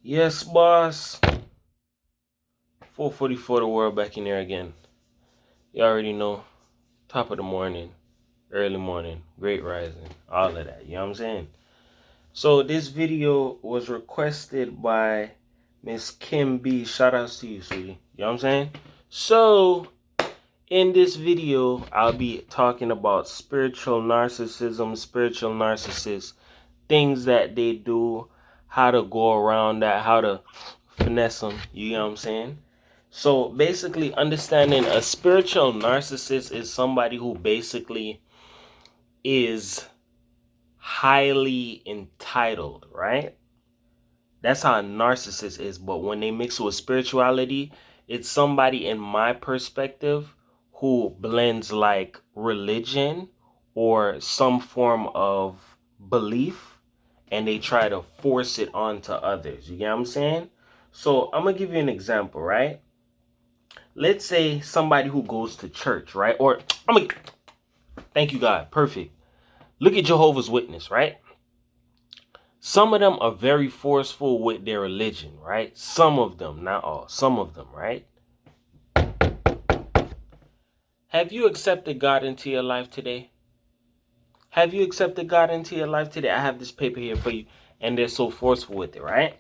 Yes, boss. 4:44 the world back in there again. You already know. Top of the morning, early morning, great rising, all of that. You know what I'm saying? So this video was requested by Miss Kim B. Shout outs to you, sweetie. You know what I'm saying? So in this video, I'll be talking about spiritual narcissism, spiritual narcissists, things that they do, how to go around that, how to finesse them. You know what I'm saying? So basically, understanding a spiritual narcissist is somebody who basically is highly entitled, right? That's how a narcissist is. But when they mix with spirituality, it's somebody, in my perspective, who blends like religion or some form of belief, and they try to force it onto others. You get what I'm saying? So I'm going to give you an example, right? Let's say somebody who goes to church, right? Or thank you, God. Perfect. Look at Jehovah's Witness, right? Some of them are very forceful with their religion, right? Some of them, not all. Some of them, right? Have you accepted God into your life today? Have you accepted God into your life today? I have this paper here for you, and they're so forceful with it, right?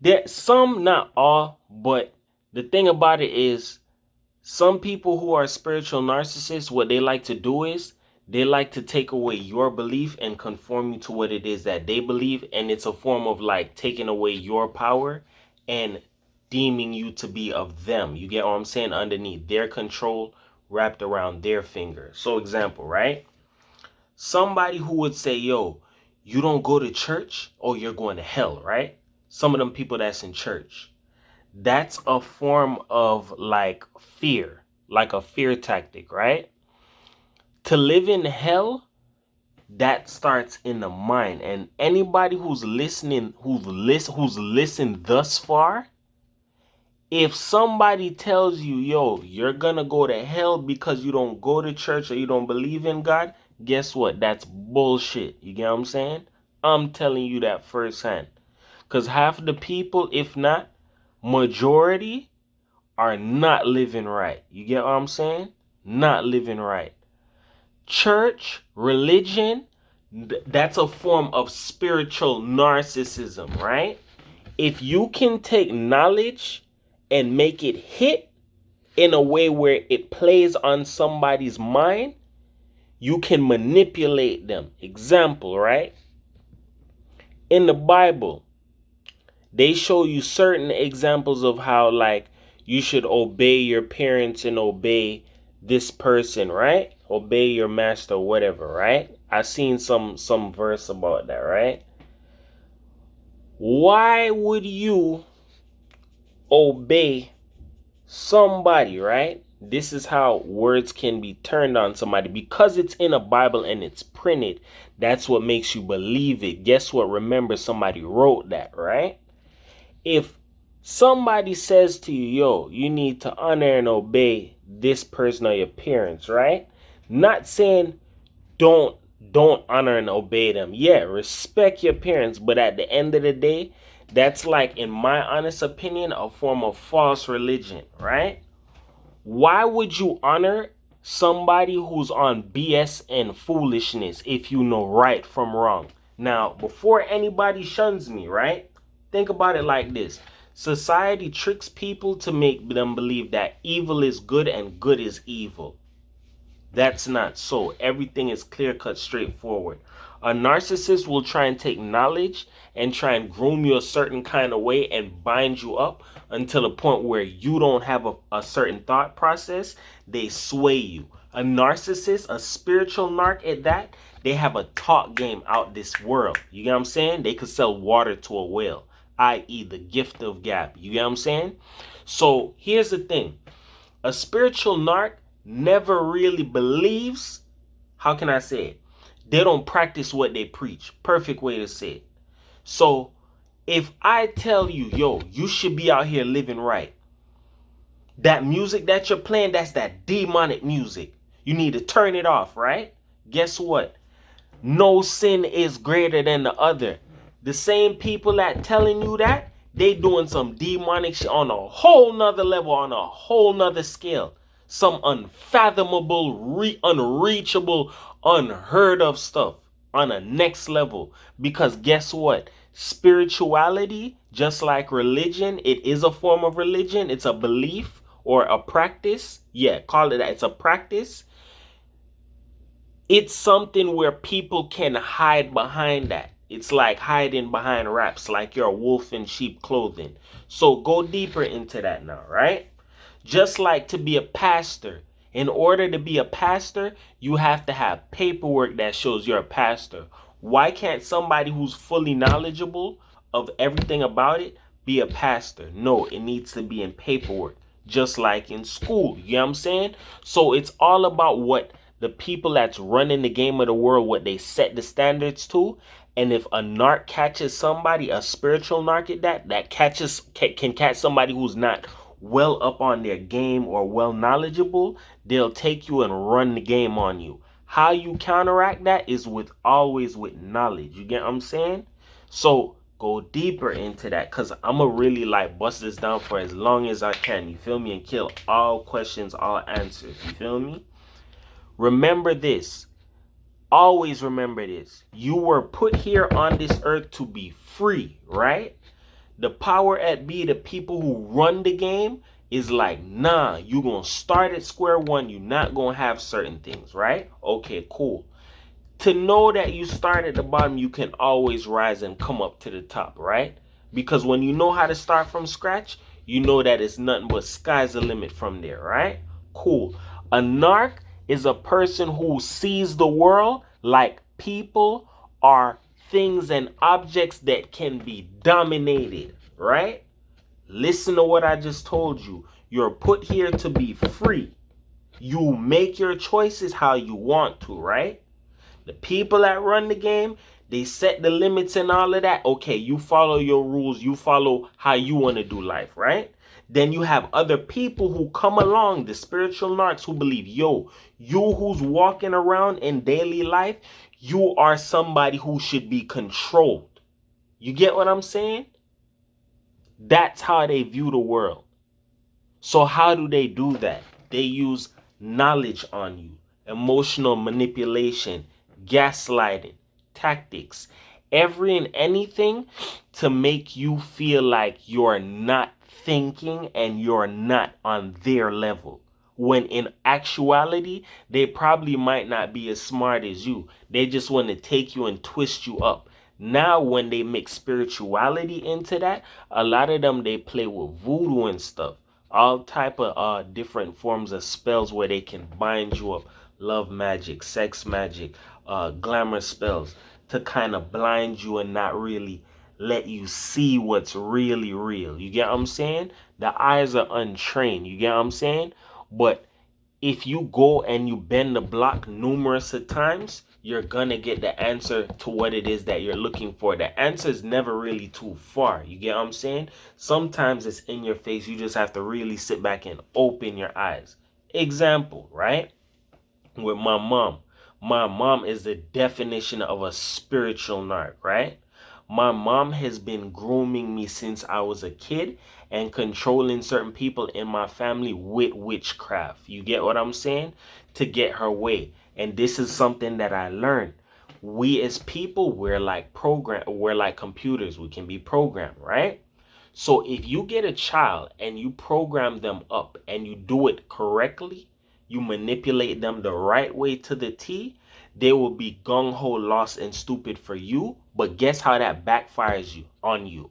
There, some, not all, but the thing about it is, some people who are spiritual narcissists, what they like to do is they like to take away your belief and conform you to what it is that they believe. And it's a form of like taking away your power and deeming you to be of them. You get what I'm saying? Underneath their control wrapped around their finger. So example, right? Somebody who would say, yo, you don't go to church or you're going to hell, right? Some of them people that's in church. That's a form of like fear, like a fear tactic, right? To live in hell, that starts in the mind. And anybody who's listening, who's listened thus far, if somebody tells you, yo, you're gonna go to hell because you don't go to church or you don't believe in God, guess what? That's bullshit. You get what I'm saying? I'm telling you that firsthand. Because half the people, if not majority, are not living right. You get what I'm saying? Not living right. Church, religion, that's a form of spiritual narcissism, right? If you can take knowledge and make it hit in a way where it plays on somebody's mind, you can manipulate them. Example, right? In the Bible, they show you certain examples of how like you should obey your parents and obey this person, right? Obey your master, whatever, right? I seen some verse about that, right? Why would you obey somebody, right? This is how words can be turned on somebody because it's in a Bible and it's printed. That's what makes you believe it. Guess what? Remember, somebody wrote that, right? If somebody says to you, yo, you need to honor and obey this person or your parents, right? Not saying don't honor and obey them. Yeah, respect your parents, but at the end of the day, that's like, in my honest opinion, a form of false religion, right? Why would you honor somebody who's on BS and foolishness if you know right from wrong? Now, before anybody shuns me, right? Think about it like this. Society tricks people to make them believe that evil is good and good is evil. That's not so. Everything is clear-cut, straightforward. A narcissist will try and take knowledge and try and groom you a certain kind of way and bind you up until the point where you don't have a certain thought process. They sway you. A narcissist, a spiritual narc at that, they have a talk game out this world. You get what I'm saying? They could sell water to a whale, i.e. the gift of gab. You get what I'm saying? So here's the thing. A spiritual narc never really believes, how can I say it? They don't practice what they preach. Perfect way to say it. So if I tell you, yo, you should be out here living right, that music that you're playing, that's that demonic music. You need to turn it off, right? Guess what? No sin is greater than the other. The same people that telling you that, they doing some demonic shit on a whole nother level, on a whole nother scale. Some unfathomable, unreachable, unheard of stuff on a next level. Because guess what? Spirituality, just like religion, it is a form of religion. It's a belief or a practice. Yeah, call it that. It's a practice. It's something where people can hide behind that. It's like hiding behind wraps, like you're a wolf in sheep clothing. So go deeper into that now, right? Just like to be a pastor. In order to be a pastor, you have to have paperwork that shows you're a pastor. Why can't somebody who's fully knowledgeable of everything about it be a pastor? No, it needs to be in paperwork, just like in school. You know what I'm saying? So it's all about what the people that's running the game of the world, what they set the standards to. And if a narc catches somebody, a spiritual narc at that can catch somebody who's not well up on their game or well knowledgeable, they'll take you and run the game on you. How you counteract that is always with knowledge. You get what I'm saying? So go deeper into that, because I'ma really like bust this down for as long as I can. You feel me? And kill all questions, all answers. You feel me? Remember this. Always remember this. You were put here on this earth to be free, right? The power at B, the people who run the game, is like, nah, you're going to start at square one. You're not going to have certain things, right? Okay, cool. To know that you start at the bottom, you can always rise and come up to the top, right? Because when you know how to start from scratch, you know that it's nothing but sky's the limit from there, right? Cool. A narc is a person who sees the world like people are things and objects that can be dominated, right? Listen to what I just told you. You're put here to be free. You make your choices how you want to, right? The people that run the game, they set the limits and all of that. Okay, you follow your rules. You follow how you want to do life, right? Then you have other people who come along, the spiritual narcs, who believe, yo, you who's walking around in daily life, you are somebody who should be controlled. You get what I'm saying? That's how they view the world. So how do they do that? They use knowledge on you, emotional manipulation, gaslighting, tactics, every and anything to make you feel like you're not thinking and you're not on their level. When in actuality, they probably might not be as smart as you. They just want to take you and twist you up. Now, when they mix spirituality into that, a lot of them, they play with voodoo and stuff. All type of different forms of spells where they can bind you up. Love magic, sex magic, glamour spells to kind of blind you and not really let you see what's really real. You get what I'm saying? The eyes are untrained. You get what I'm saying? But if you go and you bend the block numerous of times, you're gonna get the answer to what it is that you're looking for. The answer is never really too far. You get what I'm saying? Sometimes it's in your face. You just have to really sit back and open your eyes. Example, right? With my mom. My mom is the definition of a spiritual narc, right? My mom has been grooming me since I was a kid and controlling certain people in my family with witchcraft. You get what I'm saying? To get her way. And this is something that I learned. We as people, we're like computers. We can be programmed, right? So if you get a child and you program them up and you do it correctly, you manipulate them the right way to the T, they will be gung-ho, lost, and stupid for you. But guess how that backfires on you?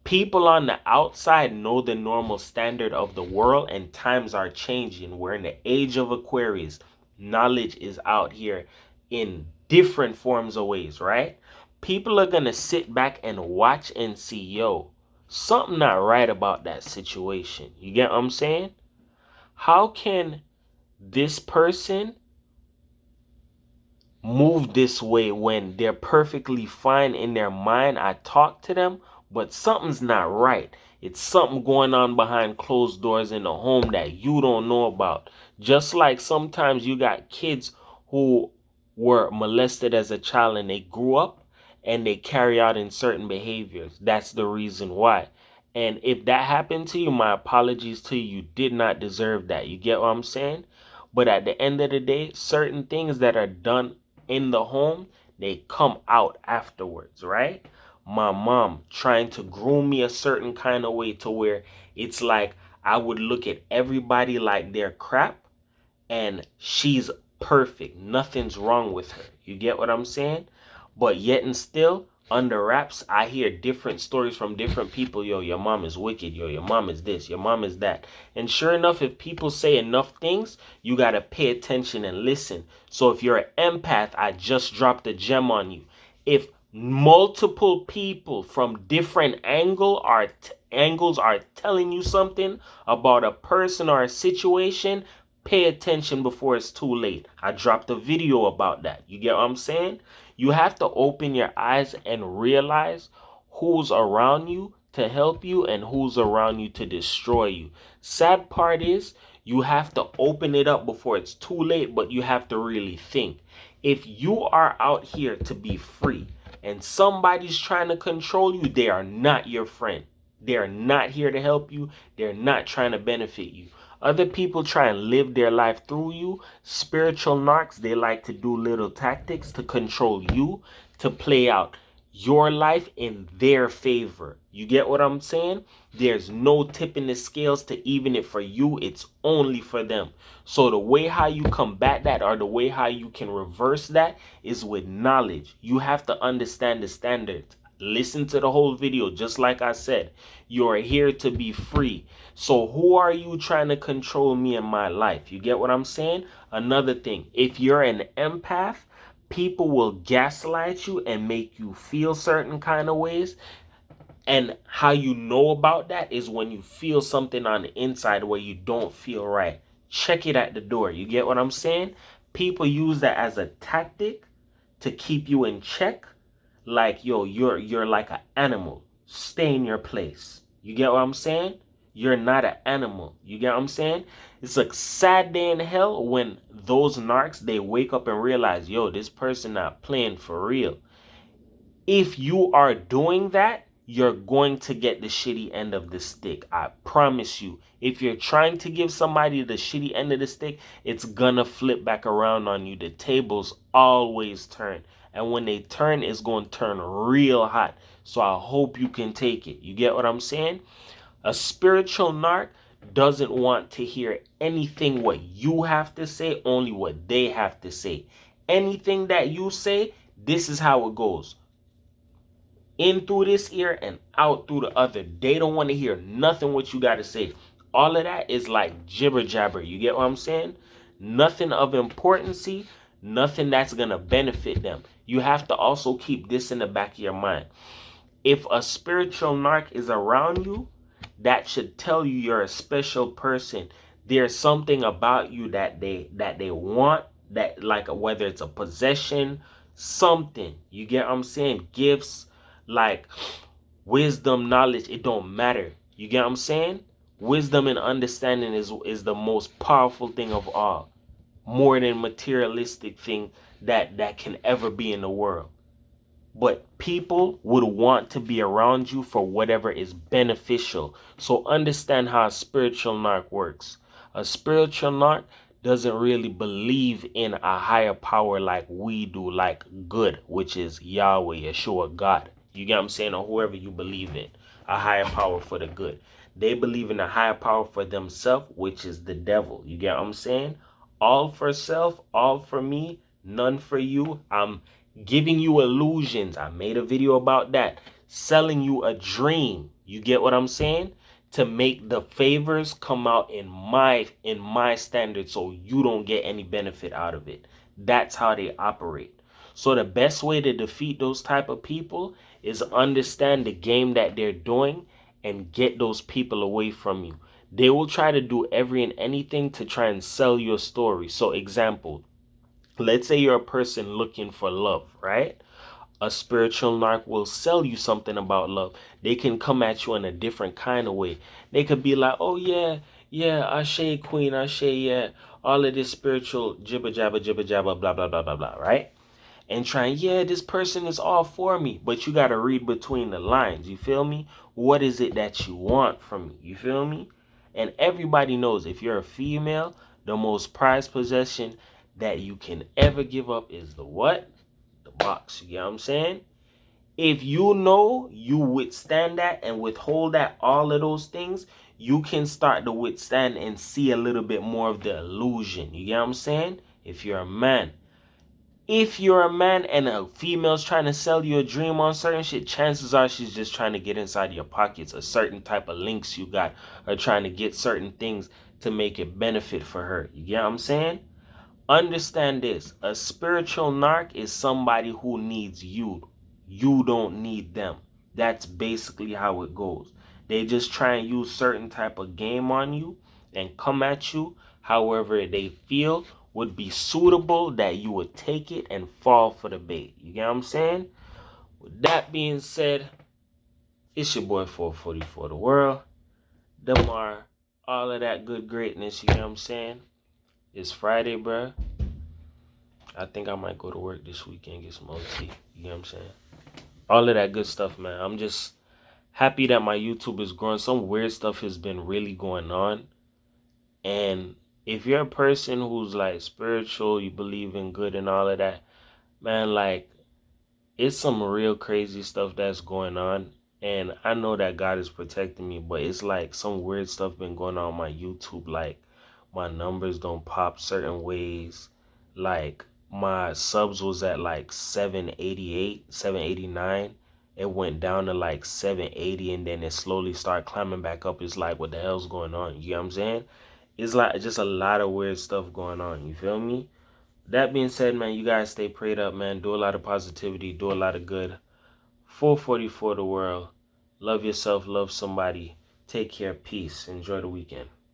People on the outside know the normal standard of the world, and times are changing. We're in the age of Aquarius. Knowledge is out here in different forms of ways, right? People are going to sit back and watch and see, yo, something not right about that situation. You get what I'm saying? How can this person move this way when they're perfectly fine in their mind? I talk to them, but something's not right. It's something going on behind closed doors in the home that you don't know about. Just like sometimes you got kids who were molested as a child and they grew up and they carry out in certain behaviors. That's the reason why. And if that happened to you, my apologies to you. You did not deserve that. You get what I'm saying? But at the end of the day, certain things that are done in the home, they come out afterwards, right? My mom trying to groom me a certain kind of way to where it's like I would look at everybody like they're crap, and she's perfect. Nothing's wrong with her. You get what I'm saying? But yet and still, under wraps, I hear different stories from different people. Yo, your mom is wicked. Yo, your mom is this. Your mom is that. And sure enough, if people say enough things, you got to pay attention and listen. So if you're an empath, I just dropped a gem on you. If multiple people from different angles are telling you something about a person or a situation, pay attention before it's too late. I dropped a video about that. You get what I'm saying? You have to open your eyes and realize who's around you to help you and who's around you to destroy you. Sad part is you have to open it up before it's too late, but you have to really think. If you are out here to be free and somebody's trying to control you, they are not your friend. They are not here to help you. They're not trying to benefit you. Other people try and live their life through you. Spiritual narcs, they like to do little tactics to control you, to play out your life in their favor. You get what I'm saying? There's no tipping the scales to even it for you. It's only for them. So the way how you combat that, or the way how you can reverse that, is with knowledge. You have to understand the standards. Listen to the whole video. Just like I said, you're here to be free. So who are you trying to control me in my life? You get what I'm saying? Another thing, if you're an empath, people will gaslight you and make you feel certain kind of ways. And how you know about that is when you feel something on the inside where you don't feel right. Check it at the door. You get what I'm saying? People use that as a tactic to keep you in check. Like, yo, you're like an animal. Stay in your place. You get what I'm saying? You're not an animal. You get what I'm saying? It's a sad day in hell when those narcs, they wake up and realize, yo, this person not playing for real. If you are doing that, you're going to get the shitty end of the stick. I promise you. If you're trying to give somebody the shitty end of the stick, it's gonna flip back around on you. The tables always turn. And when they turn, it's going to turn real hot. So I hope you can take it. You get what I'm saying? A spiritual narc doesn't want to hear anything what you have to say, only what they have to say. Anything that you say, this is how it goes. In through this ear and out through the other. They don't want to hear nothing what you got to say. All of that is like jibber jabber. You get what I'm saying? Nothing of importance, nothing that's going to benefit them. You have to also keep this in the back of your mind. If a spiritual narc is around you, that should tell you you're a special person. There's something about you that they want, that, like, whether it's a possession, something. You get what I'm saying? Gifts, like wisdom, knowledge, it don't matter. You get what I'm saying? Wisdom and understanding is the most powerful thing of all. More than materialistic thing that can ever be in the world. But people would want to be around you for whatever is beneficial. So understand how a spiritual narc works. A spiritual narc doesn't really believe in a higher power like we do, like good, which is Yahweh, Yeshua, God. You get what I'm saying? Or whoever you believe in. A higher power for the good. They believe in a higher power for themselves, which is the devil. You get what I'm saying? All for self, all for me, none for you. I'm giving you illusions. I made a video about that. Selling you a dream. You get what I'm saying? To make the favors come out in my standard, so you don't get any benefit out of it. That's how they operate. So the best way to defeat those type of people is understand the game that they're doing and get those people away from you. They will try to do every and anything to try and sell your story. So example, let's say you're a person looking for love, right? A spiritual narc will sell you something about love. They can come at you in a different kind of way. They could be like, oh yeah, Ashe Queen, Ashe, yeah, all of this spiritual jibber jabber, blah, blah, blah, blah, blah, right? and trying, yeah, this person is all for me. But you got to read between the lines. You feel me? What is it that you want from me? You feel me? And everybody knows if you're a female, the most prized possession that you can ever give up is the what? The box. You get what I'm saying? If you know you withstand that and withhold that, all of those things, you can start to withstand and see a little bit more of the illusion. You get what I'm saying? If you're a man. If you're a man and a female's trying to sell you a dream on certain shit, chances are she's just trying to get inside your pockets, a certain type of links you got, or trying to get certain things to make it benefit for her. You get what I'm saying? Understand this. A spiritual narc is somebody who needs you. You don't need them. That's basically how it goes. They just try and use certain type of game on you and come at you however they feel would be suitable, that you would take it and fall for the bait. You get what I'm saying? With that being said, it's your boy 444 The World. Demar, all of that good greatness, you get what I'm saying? It's Friday, bruh. I think I might go to work this weekend, get some OT. You know what I'm saying? All of that good stuff, man. I'm just happy that my YouTube is growing. Some weird stuff has been really going on. And if you're a person who's like spiritual, you believe in good and all of that, man, like it's some real crazy stuff that's going on. And I know that God is protecting me, but it's like some weird stuff been going on my YouTube. Like my numbers don't pop certain ways. Like my subs was at like 788, 789. It went down to like 780 and then it slowly started climbing back up. It's like, what the hell's going on? You know what I'm saying? It's like just a lot of weird stuff going on. You feel me? That being said, man, you guys stay prayed up, man. Do a lot of positivity. Do a lot of good. 444 The World. Love yourself. Love somebody. Take care. Peace. Enjoy the weekend.